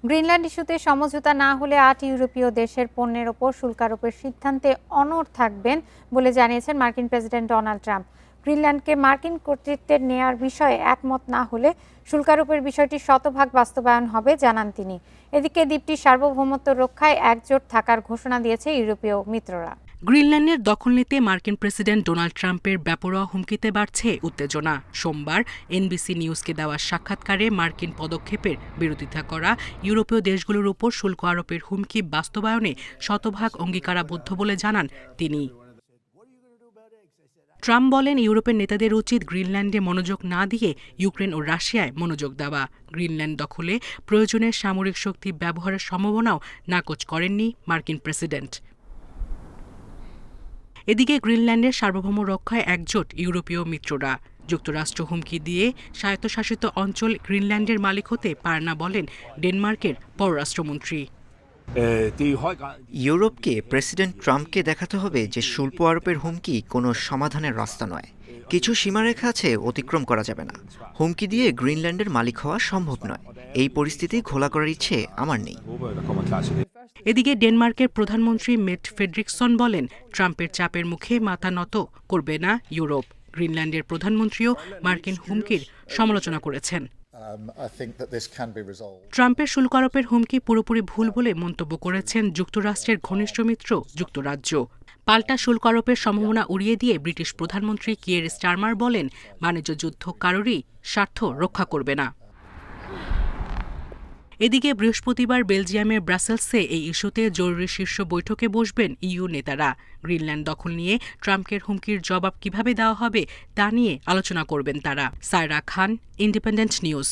Greenland ইস্যুতে সমঝোতা না হলে ৮ ইউরোপীয় দেশের পণ্যের ওপর শুল্ক আরোপের সিদ্ধান্তে অনড় থাকবেন বলে জানিয়েছেন মার্কিন প্রেসিডেন্ট ডোনাল্ড ট্রাম্প। গ্রিনল্যান্ডকে মার্কিন কর্তৃত্বের নেয়ার বিষয়ে একমত না হলে শুল্ক আরোপের বিষয়টি শতভাগ বাস্তবায়ন হবে জানান তিনি। এদিকে দ্বীপটির সার্বভৌমত্ব রক্ষায় একজোট থাকার ঘোষণা দিয়েছে ইউরোপীয় মিত্ররা। গ্রিনল্যান্ডের দখল নিতে মার্কিন প্রেসিডেন্ট ডোনাল্ড ট্রাম্পের বেপরোয়া হুমকিতে বাড়ছে উত্তেজনা। সোমবার এনবিসি নিউজকে দেওয়া সাক্ষাৎকারে মার্কিন পদক্ষেপের বিরোধিতা করা ইউরোপীয় দেশগুলোর উপর শুল্ক আরোপের হুমকি বাস্তবায়নে শতভাগ অঙ্গীকারাবদ্ধ বলে জানান তিনি। ট্রাম্প বলেন, ইউরোপের নেতাদের উচিত গ্রিনল্যান্ডে মনোযোগ না দিয়ে ইউক্রেন ও রাশিয়ায় মনোযোগ দেওয়া। গ্রিনল্যান্ড দখলে প্রয়োজনের সামরিক শক্তি ব্যবহারের সম্ভাবনাও নাকচ করেননি মার্কিন প্রেসিডেন্ট। এদিকে গ্রিনল্যান্ডের সার্বভৌম রক্ষায় একজোট ইউরোপীয় মিত্ররা। যুক্তরাষ্ট্র হুমকি দিয়ে স্বায়ত্তশাসিত অঞ্চল গ্রিনল্যান্ডের মালিক হতে পারে না বলেন ডেনমার্কের পররাষ্ট্রমন্ত্রী। ইউরোপকে প্রেসিডেন্ট ট্রাম্পকে দেখাতে হবে যে শুল্ক আরোপের হুমকি কোনো সমাধানের রাস্তা নয়। কিছু সীমারেখা আছে, অতিক্রম করা যাবে না। হুমকি দিয়ে গ্রিনল্যান্ডের মালিক হওয়া সম্ভব নয়। এই পরিস্থিতি ঘোলা করার ইচ্ছে আমার নেই। এদিকে ডেনমার্কের প্রধানমন্ত্রী মেট ফ্রেডরিকসন বলেন, ট্রাম্পের চাপের মুখে মাথা নত করবে না ইউরোপ। গ্রিনল্যান্ডের প্রধানমন্ত্রীও মার্কিন হুমকির সমালোচনা করেছেন। ট্রাম্পের শুল্ক আরোপের হুমকি পুরোপুরি ভুল বলে মন্তব্য করেছেন যুক্তরাষ্ট্রের ঘনিষ্ঠ মিত্র যুক্তরাজ্য। পাল্টা শুল্ক আরোপের সম্ভাবনা উড়িয়ে দিয়ে ব্রিটিশ প্রধানমন্ত্রী কিয়ের স্টারমার বলেন, বাণিজ্য যুদ্ধ কারোরই স্বার্থ রক্ষা করবে না। এদিকে বৃহস্পতিবার বেলজিয়ামের ব্রাসেলসে এই ইস্যুতে জরুরি শীর্ষ বৈঠকে বসবেন ইইউ নেতারা। গ্রিনল্যান্ড দখল নিয়ে ট্রাম্পের হুমকির জবাব কিভাবে দেওয়া হবে তা নিয়ে আলোচনা করবেন তারা। সায়রা খান, ইন্ডিপেন্ডেন্ট নিউজ।